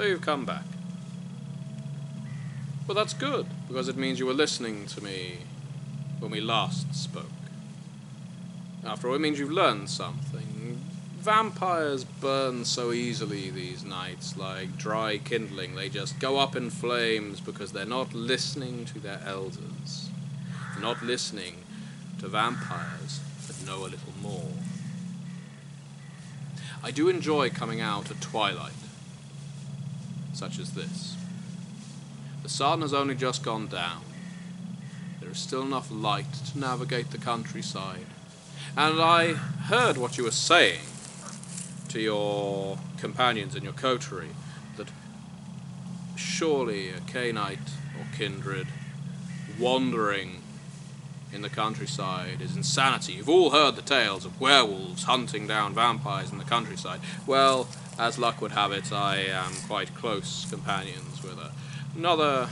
So you've come back. Well, that's good, because it means you were listening to me when we last spoke. After all, it means you've learned something. Vampires burn so easily these nights, like dry kindling. They just go up in flames because they're not listening to their elders. They're not listening to vampires that know a little more. I do enjoy coming out at twilight, such as this. The sun has only just gone down. There is still enough light to navigate the countryside. And I heard what you were saying to your companions in your coterie, that surely a Cainite or kindred wandering in the countryside is insanity. You've all heard the tales of werewolves hunting down vampires in the countryside. Well, as luck would have it, I am quite close companions with another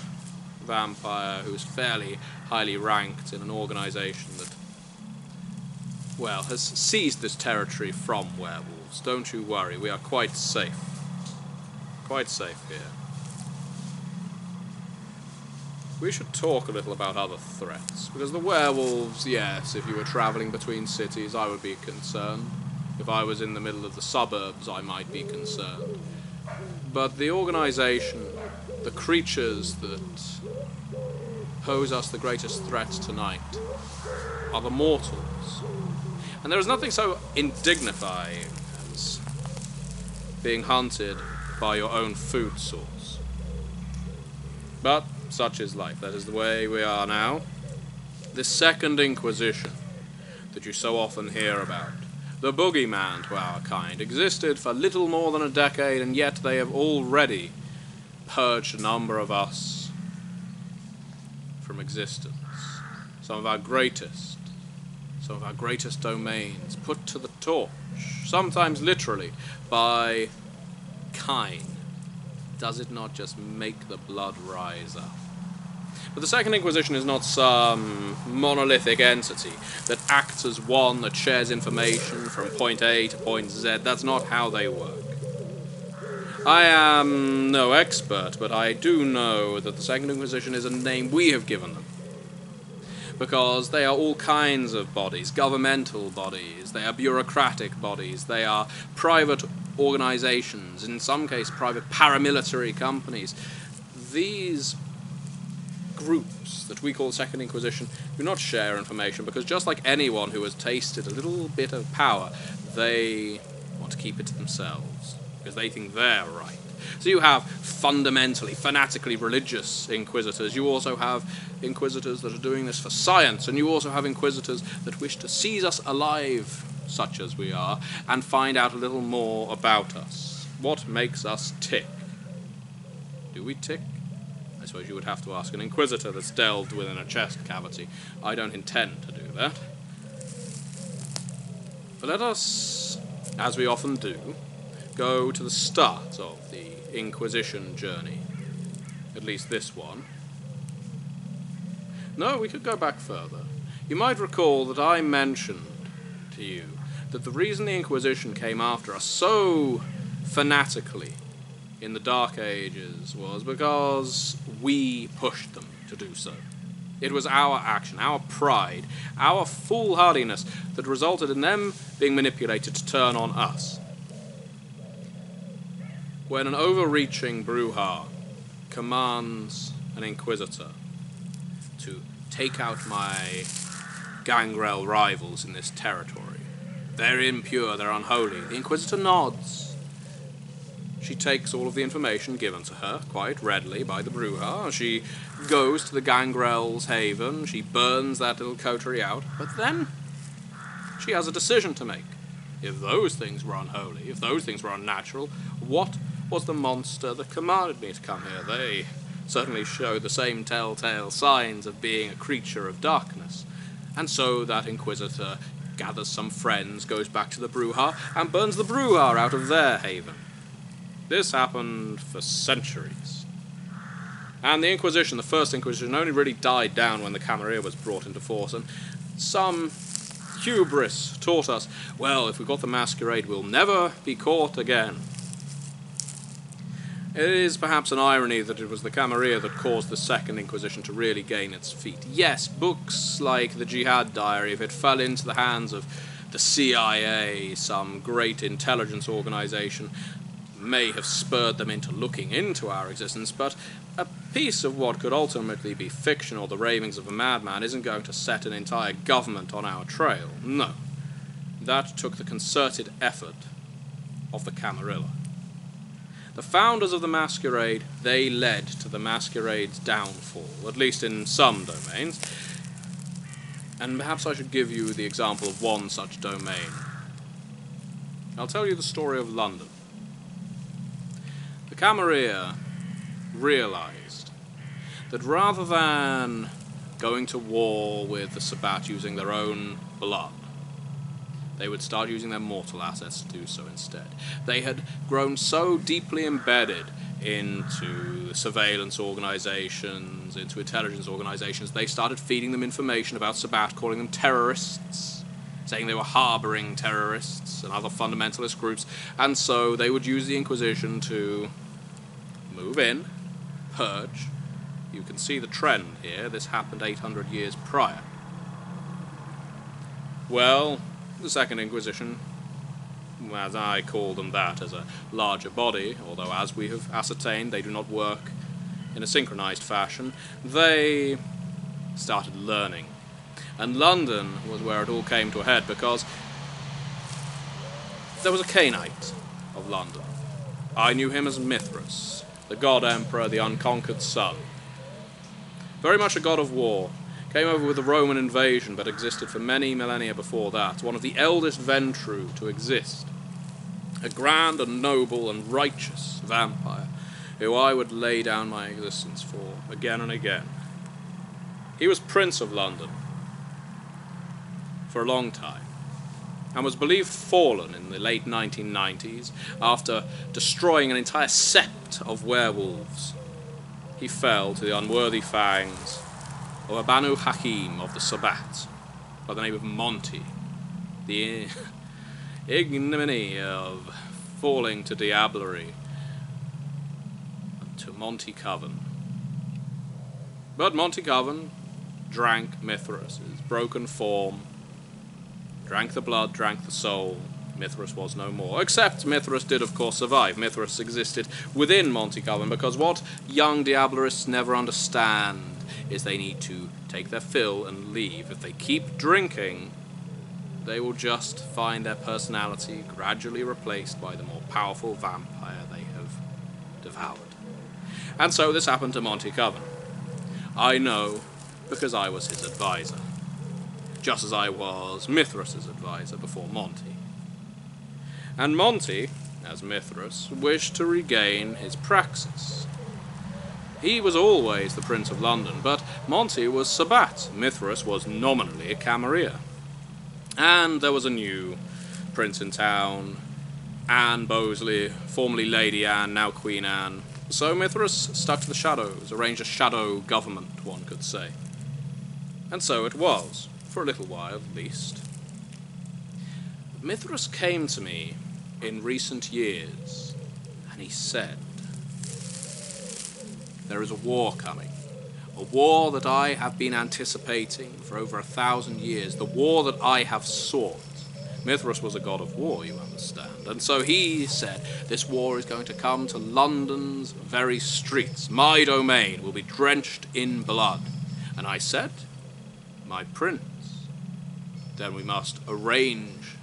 vampire who's fairly highly ranked in an organization that, well, has seized this territory from werewolves. Don't you worry, we are quite safe. Quite safe here. We should talk a little about other threats, because the werewolves, yes, if you were travelling between cities, I would be concerned. If I was in the middle of the suburbs, I might be concerned. But the organization, the creatures that pose us the greatest threat tonight, are the mortals. And there is nothing so indignifying as being hunted by your own food source. But such is life. That is the way we are now. This second Inquisition that you so often hear about, the boogeyman to our kind, existed for little more than a decade, and yet they have already purged a number of us from existence. Some of our greatest domains put to the torch, sometimes literally, by kine. Does it not just make the blood rise up? But the Second Inquisition is not some monolithic entity that acts as one that shares information from point A to point Z. That's not how they work. I am no expert, but I do know that the Second Inquisition is a name we have given them. Because they are all kinds of bodies, governmental bodies, they are bureaucratic bodies, they are private organizations, in some cases private paramilitary companies. These groups that we call Second Inquisition do not share information, because just like anyone who has tasted a little bit of power, they want to keep it to themselves, because they think they're right. So you have fundamentally, fanatically religious inquisitors. You also have inquisitors that are doing this for science, and you also have inquisitors that wish to seize us alive, such as we are, and find out a little more about us. What makes us tick? Do we tick? I suppose you would have to ask an inquisitor that's delved within a chest cavity. I don't intend to do that. But let us, as we often do, go to the start of the Inquisition journey. At least this one. No, we could go back further. You might recall that I mentioned to you that the reason the Inquisition came after us so fanatically in the Dark Ages was because we pushed them to do so. It was our action, our pride, our foolhardiness that resulted in them being manipulated to turn on us. When an overreaching Bruja commands an Inquisitor to take out my gangrel rivals in this territory, they're impure, they're unholy, the Inquisitor nods. She takes all of the information given to her, quite readily, by the Bruja. She goes to the gangrel's haven, she burns that little coterie out, but then she has a decision to make. If those things were unholy, if those things were unnatural, what was the monster that commanded me to come here? They certainly show the same telltale signs of being a creature of darkness. And so that Inquisitor gathers some friends, goes back to the Bruja, and burns the Bruja out of their haven. This happened for centuries. And the Inquisition, the First Inquisition, only really died down when the Camarilla was brought into force, and some hubris taught us, well, if we got the Masquerade, we'll never be caught again. It is perhaps an irony that it was the Camarilla that caused the Second Inquisition to really gain its feet. Yes, books like the Jihad Diary, if it fell into the hands of the CIA, some great intelligence organization, may have spurred them into looking into our existence, but a piece of what could ultimately be fiction or the ravings of a madman isn't going to set an entire government on our trail. No. That took the concerted effort of the Camarilla. The founders of the Masquerade, they led to the Masquerade's downfall, at least in some domains. And perhaps I should give you the example of one such domain. I'll tell you the story of London. The Camarilla realized that rather than going to war with the Sabbat using their own blood, they would start using their mortal assets to do so instead. They had grown so deeply embedded into surveillance organizations, into intelligence organizations, they started feeding them information about Sabbat, calling them terrorists, saying they were harboring terrorists and other fundamentalist groups, and so they would use the Inquisition to move in, purge. You can see the trend here. This happened 800 years prior. Well, the Second Inquisition, as I call them that as a larger body, although as we have ascertained they do not work in a synchronized fashion, they started learning. And London was where it all came to a head, because there was a Cainite of London. I knew him as Mithras, the god emperor, the unconquered sun. Very much a god of war. Came over with the Roman invasion, but existed for many millennia before that. One of the eldest Ventru to exist. A grand and noble and righteous vampire, who I would lay down my existence for, again and again. He was Prince of London for a long time, and was believed fallen in the late 1990s after destroying an entire sept of werewolves. He fell to the unworthy fangs of a Banu Hakim of the Sabbat, by the name of Monty. The ignominy of falling to diablerie, to Monty Coven. But Monty Coven drank Mithras' broken form, drank the blood, drank the soul. Mithras was no more. Except Mithras did, of course, survive. Mithras existed within Monty Coven, because what young diablerists never understand is they need to take their fill and leave. If they keep drinking, they will just find their personality gradually replaced by the more powerful vampire they have devoured. And so this happened to Monty Coven. I know because I was his advisor, just as I was Mithras' advisor before Monty. And Monty, as Mithras, wished to regain his praxis. He was always the Prince of London, but Monty was Sabbat. Mithras was nominally a Camarilla. And there was a new prince in town, Anne Bosley, formerly Lady Anne, now Queen Anne. So Mithras stuck to the shadows, arranged a shadow government, one could say. And so it was, for a little while at least. Mithras came to me in recent years, and he said, "There is a war coming, a war that I have been anticipating for over 1,000 years, the war that I have sought." Mithras was a god of war, you understand, and so he said, "This war is going to come to London's very streets. My domain will be drenched in blood." And I said, "My prince, then we must arrange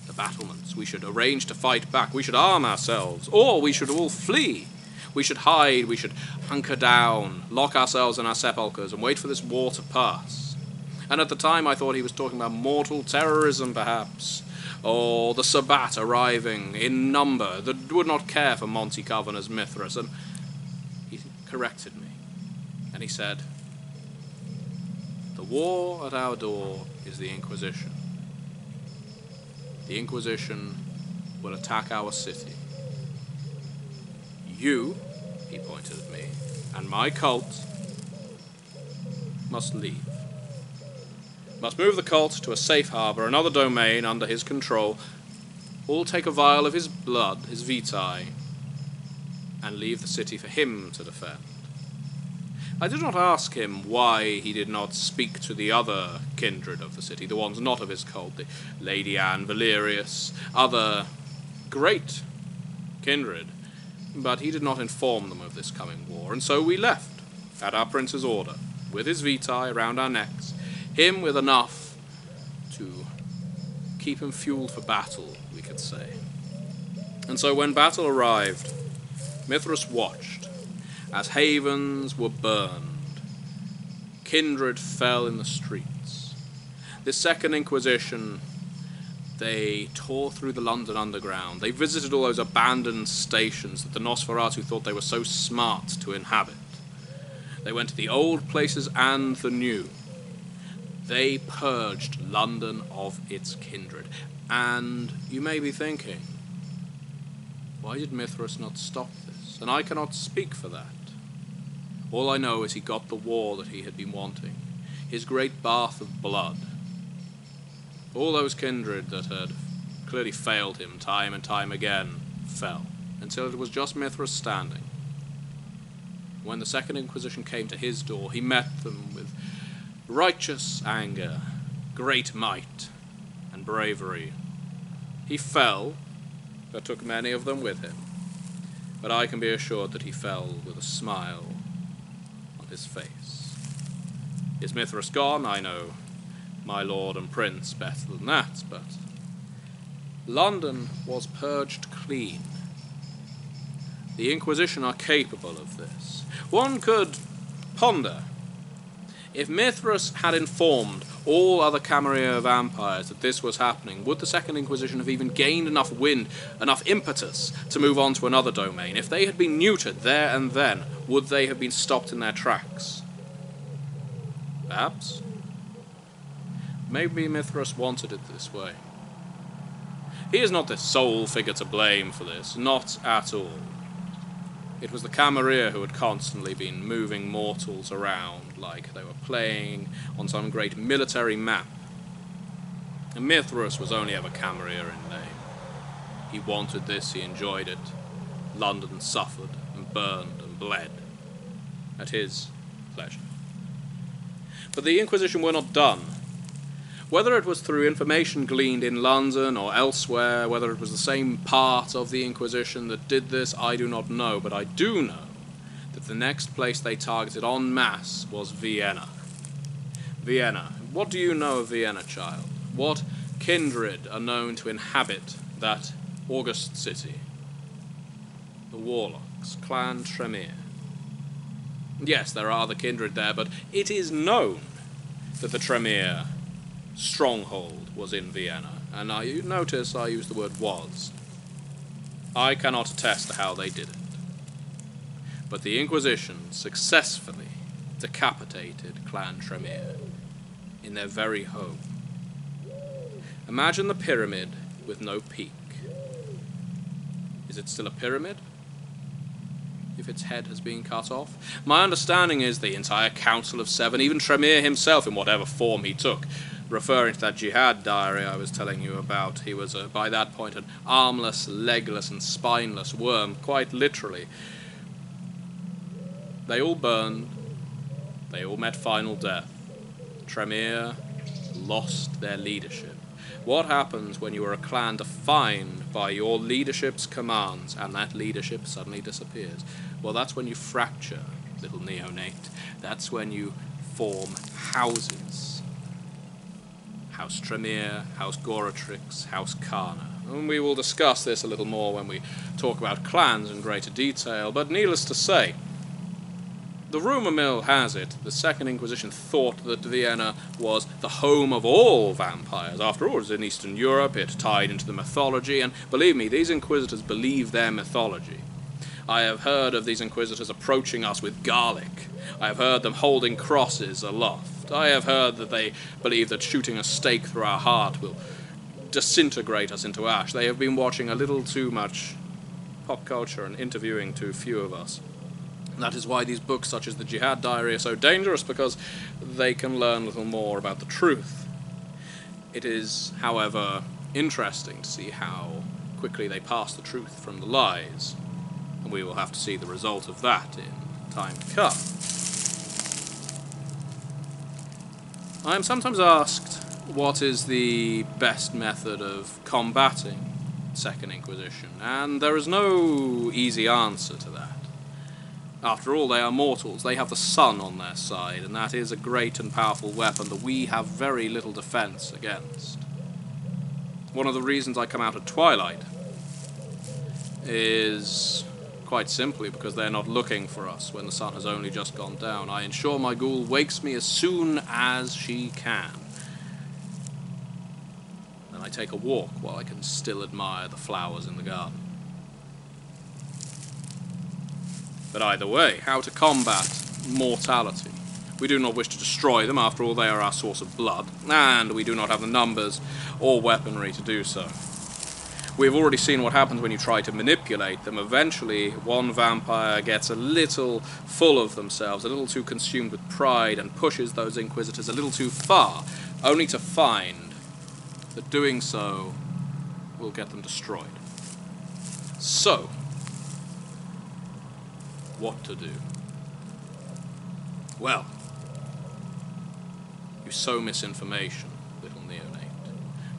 the battlements. We should arrange to fight back. We should arm ourselves, or we should all flee. We should hide, we should hunker down, lock ourselves in our sepulchres and wait for this war to pass." And at the time I thought he was talking about mortal terrorism, perhaps, or the Sabbat arriving in number that would not care for Monty Coven as Mithras. And he corrected me, and he said, "The war at our door is the Inquisition. The Inquisition will attack our city. You," he pointed at me, "and my cult must leave. Must move the cult to a safe harbor, another domain under his control. All take a vial of his blood, his vitae, and leave the city for him to defend. I did not ask him why he did not speak to the other kindred of the city, the ones not of his cult, the Lady Anne, Valerius, other great kindred, but he did not inform them of this coming war, and so we left, at our prince's order, with his vitae around our necks, him with enough to keep him fueled for battle, we could say. And so when battle arrived, Mithras watched as havens were burned, kindred fell in the streets. This Second Inquisition, they tore through the London Underground. They visited all those abandoned stations that the Nosferatu thought they were so smart to inhabit. They went to the old places and the new. They purged London of its kindred. And you may be thinking, why did Mithras not stop this? And I cannot speak for that. All I know is he got the war that he had been wanting, his great bath of blood. All those kindred that had clearly failed him time and time again fell, until it was just Mithras standing. When the Second Inquisition came to his door, he met them with righteous anger, great might, and bravery. He fell, but took many of them with him. But I can be assured that he fell with a smile on his face. Is Mithras gone? I know my lord and prince better than that, but London was purged clean. The Inquisition are capable of this. One could ponder, if Mithras had informed all other Camarilla vampires that this was happening, would the Second Inquisition have even gained enough wind, enough impetus to move on to another domain? If they had been neutered there and then, would they have been stopped in their tracks? Perhaps. Maybe Mithras wanted it this way. He is not the sole figure to blame for this, not at all. It was the Camarilla who had constantly been moving mortals around like they were playing on some great military map. And Mithras was only ever Camarilla in name. He wanted this, he enjoyed it. London suffered and burned and bled at his pleasure. But the Inquisition were not done. Whether it was through information gleaned in London or elsewhere, whether it was the same part of the Inquisition that did this, I do not know, but I do know that the next place they targeted en masse was Vienna. Vienna. What do you know of Vienna, child? What kindred are known to inhabit that august city? The Warlocks, Clan Tremere. Yes, there are other kindred there, but it is known that the Tremere stronghold was in Vienna, and you notice I use the word was. I cannot attest to how they did it. But the Inquisition successfully decapitated Clan Tremere in their very home. Imagine the pyramid with no peak. Is it still a pyramid if its head has been cut off? My understanding is the entire Council of Seven, even Tremere himself in whatever form he took, referring to that jihad diary I was telling you about, he was, by that point, an armless, legless, and spineless worm, quite literally. They all burned. They all met final death. Tremere lost their leadership. What happens when you are a clan defined by your leadership's commands, and that leadership suddenly disappears? Well, that's when you fracture, little neonate. That's when you form houses. House Tremere, House Goratrix, House Kana. And we will discuss this a little more when we talk about clans in greater detail, but needless to say, the rumour mill has it the Second Inquisition thought that Vienna was the home of all vampires. After all, it was in Eastern Europe, it tied into the mythology, and believe me, these Inquisitors believe their mythology. I have heard of these Inquisitors approaching us with garlic. I have heard them holding crosses aloft. I have heard that they believe that shooting a stake through our heart will disintegrate us into ash. They have been watching a little too much pop culture and interviewing too few of us. That is why these books such as the Jihad Diary are so dangerous, because they can learn a little more about the truth. It is, however, interesting to see how quickly they pass the truth from the lies. And we will have to see the result of that in time to come. I am sometimes asked what is the best method of combating Second Inquisition, and there is no easy answer to that. After all, they are mortals. They have the sun on their side, and that is a great and powerful weapon that we have very little defense against. One of the reasons I come out at twilight is quite simply because they're not looking for us when the sun has only just gone down. I ensure my ghoul wakes me as soon as she can. Then I take a walk while I can still admire the flowers in the garden. But either way, how to combat mortality? We do not wish to destroy them, after all they are our source of blood, and we do not have the numbers or weaponry to do so. We have already seen what happens when you try to manipulate them. Eventually, one vampire gets a little full of themselves, a little too consumed with pride, and pushes those Inquisitors a little too far, only to find that doing so will get them destroyed. So, what to do? Well, you sow misinformation, little neonate.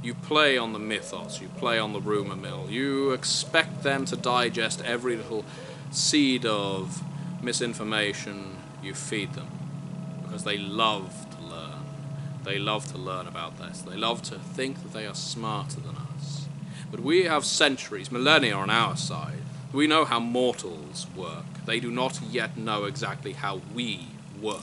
You play on the mythos, you play on the rumor mill, you expect them to digest every little seed of misinformation you feed them, because they love to learn. They love to learn about this. They love to think that they are smarter than us. But we have centuries, millennia on our side. We know how mortals work. They do not yet know exactly how we work.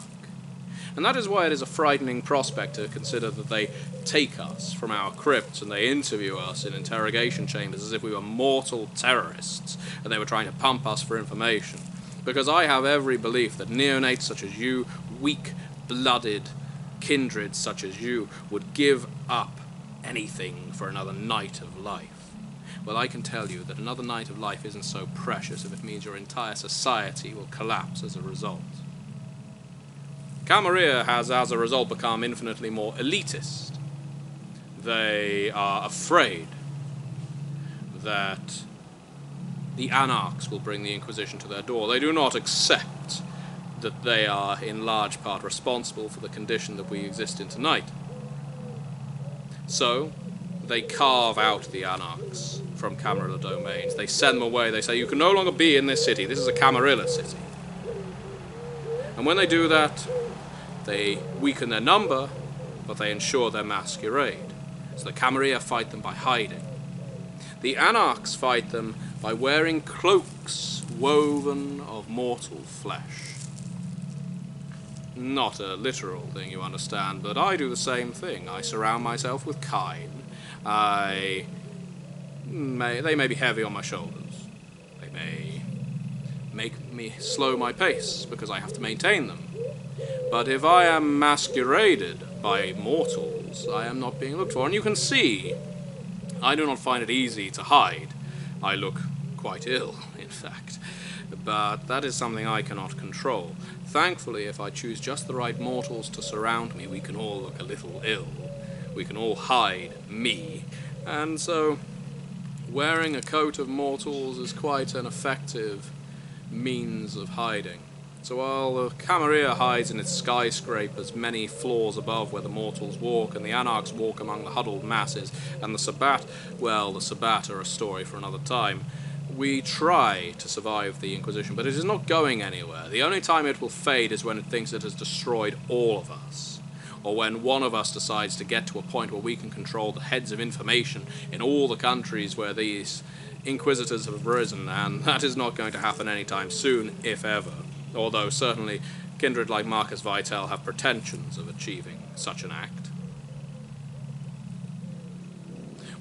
And that is why it is a frightening prospect to consider that they take us from our crypts and they interview us in interrogation chambers as if we were mortal terrorists and they were trying to pump us for information. Because I have every belief that neonates such as you, weak-blooded kindreds such as you, would give up anything for another night of life. Well, I can tell you that another night of life isn't so precious if it means your entire society will collapse as a result. Camarilla has, as a result, become infinitely more elitist. They are afraid that the anarchs will bring the Inquisition to their door. They do not accept that they are, in large part, responsible for the condition that we exist in tonight. So, they carve out the anarchs from Camarilla domains. They send them away. They say, you can no longer be in this city. This is a Camarilla city. And when they do that, they weaken their number, but they ensure their masquerade. So the Camarilla fight them by hiding. The anarchs fight them by wearing cloaks woven of mortal flesh. Not a literal thing, you understand, but I do the same thing. I surround myself with kine. They may be heavy on my shoulders. They may make me slow my pace, because I have to maintain them. But if I am masqueraded by mortals, I am not being looked for. And you can see, I do not find it easy to hide. I look quite ill, in fact. But that is something I cannot control. Thankfully, if I choose just the right mortals to surround me, we can all look a little ill. We can all hide me. And so, wearing a coat of mortals is quite an effective means of hiding. So while the Camarilla hides in its skyscrapers many floors above where the mortals walk, and the anarchs walk among the huddled masses, and the Sabbat, well, the Sabbat are a story for another time, we try to survive the Inquisition, but it is not going anywhere. The only time it will fade is when it thinks it has destroyed all of us, or when one of us decides to get to a point where we can control the heads of information in all the countries where these Inquisitors have risen, and that is not going to happen anytime soon, if ever. Although certainly kindred like Marcus Vitel have pretensions of achieving such an act.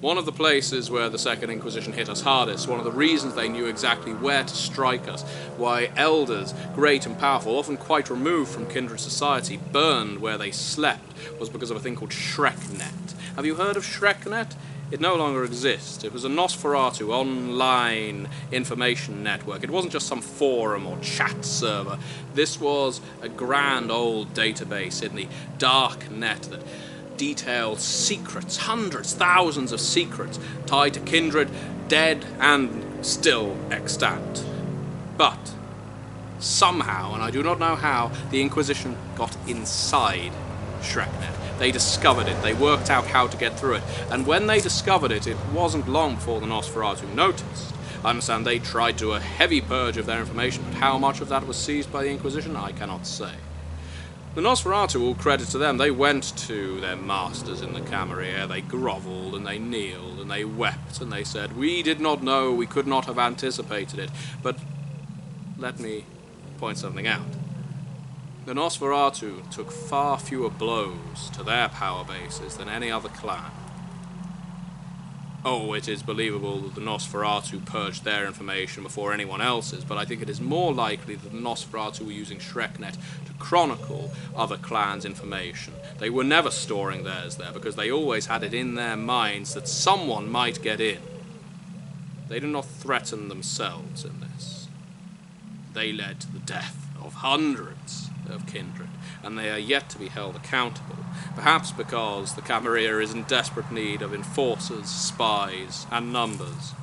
One of the places where the Second Inquisition hit us hardest, one of the reasons they knew exactly where to strike us, why elders, great and powerful, often quite removed from kindred society, burned where they slept, was because of a thing called SchreckNet. Have you heard of SchreckNet? It no longer exists. It was a Nosferatu online information network. It wasn't just some forum or chat server. This was a grand old database in the dark net that detailed secrets, hundreds, thousands of secrets, tied to kindred, dead and still extant. But somehow, and I do not know how, the Inquisition got inside SchreckNet. They discovered it, they worked out how to get through it, and when they discovered it, it wasn't long before the Nosferatu noticed. I understand they tried to do a heavy purge of their information, but how much of that was seized by the Inquisition, I cannot say. The Nosferatu, all credit to them, they went to their masters in the Camarilla, they grovelled and they kneeled and they wept and they said, "We did not know, we could not have anticipated it." But let me point something out. The Nosferatu took far fewer blows to their power bases than any other clan. Oh, it is believable that the Nosferatu purged their information before anyone else's, but I think it is more likely that the Nosferatu were using SchreckNet to chronicle other clans' information. They were never storing theirs there, because they always had it in their minds that someone might get in. They did not threaten themselves in this. They led to the death of hundreds of kindred, and they are yet to be held accountable, perhaps because the Camarilla is in desperate need of enforcers, spies, and numbers.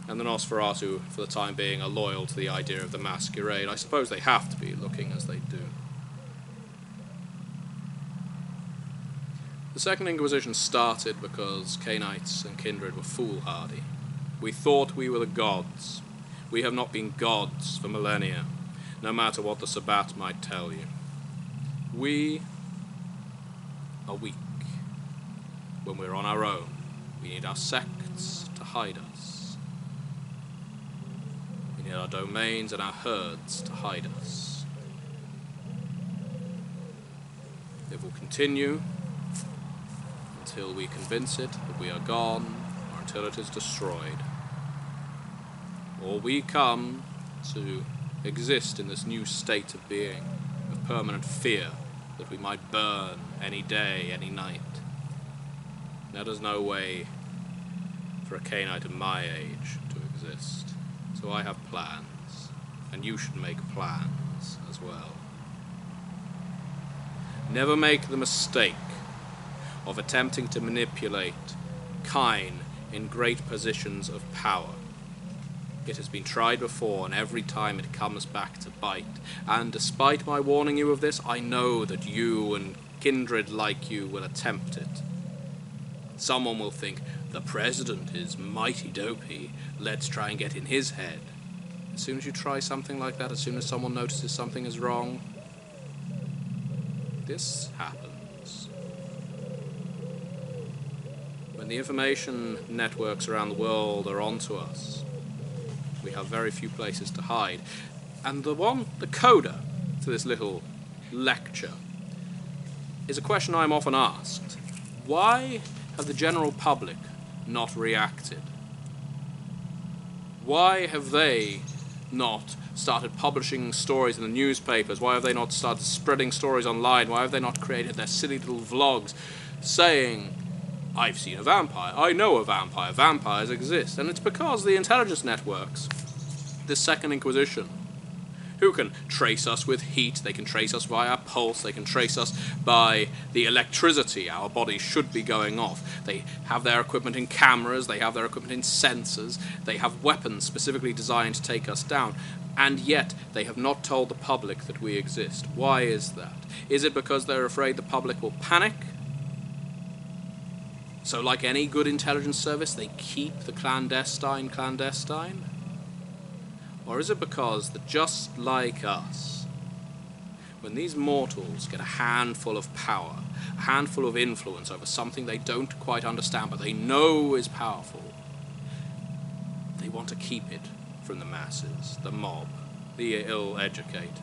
And the Nosferatu, for the time being, are loyal to the idea of the Masquerade. I suppose they have to be, looking as they do. The Second Inquisition started because Cainites and kindred were foolhardy. We thought we were the gods. We have not been gods for millennia, no matter what the Sabbat might tell you. We are weak. When we're on our own, we need our sects to hide us. We need our domains and our herds to hide us. It will continue until we convince it that we are gone, or until it is destroyed. Or we come to exist in this new state of being, of permanent fear that we might burn any day, any night. There is no way for a Cainite of my age to exist. So I have plans, and you should make plans as well. Never make the mistake of attempting to manipulate kine in great positions of power. It has been tried before, and every time it comes back to bite. And despite my warning you of this, I know that you and kindred like you will attempt it. Someone will think, the president is mighty dopey, let's try and get in his head. As soon as you try something like that, as soon as someone notices something is wrong, this happens. When the information networks around the world are onto us, we have very few places to hide. And the coda to this little lecture is a question I'm often asked. Why have the general public not reacted? Why have they not started publishing stories in the newspapers? Why have they not started spreading stories online? Why have they not created their silly little vlogs saying, I've seen a vampire, I know a vampire, vampires exist? And it's because the intelligence networks, the Second Inquisition, who can trace us with heat, they can trace us by our pulse, they can trace us by the electricity our bodies should be going off. They have their equipment in cameras, they have their equipment in sensors, they have weapons specifically designed to take us down, and yet they have not told the public that we exist. Why is that? Is it because they're afraid the public will panic? So like any good intelligence service, they keep the clandestine clandestine? Or is it because that just like us, when these mortals get a handful of power, a handful of influence over something they don't quite understand but they know is powerful, they want to keep it from the masses, the mob, the ill-educated?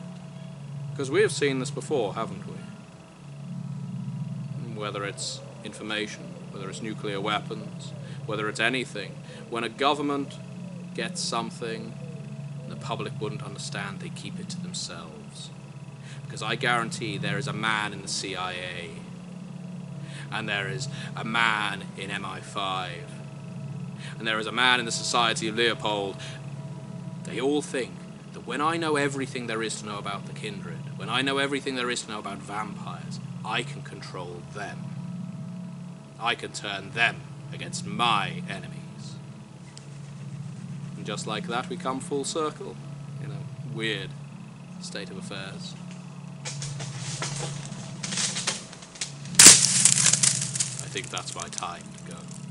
Because we have seen this before, haven't we? Whether it's information, whether it's nuclear weapons, whether it's anything, when a government gets something the public wouldn't understand, they keep it to themselves. Because I guarantee there is a man in the CIA, and there is a man in MI5, and there is a man in the Society of Leopold. They all think that when I know everything there is to know about the kindred, when I know everything there is to know about vampires, I can control them. I can turn them against my enemies. And just like that, we come full circle. You know, weird state of affairs. I think that's my time to go.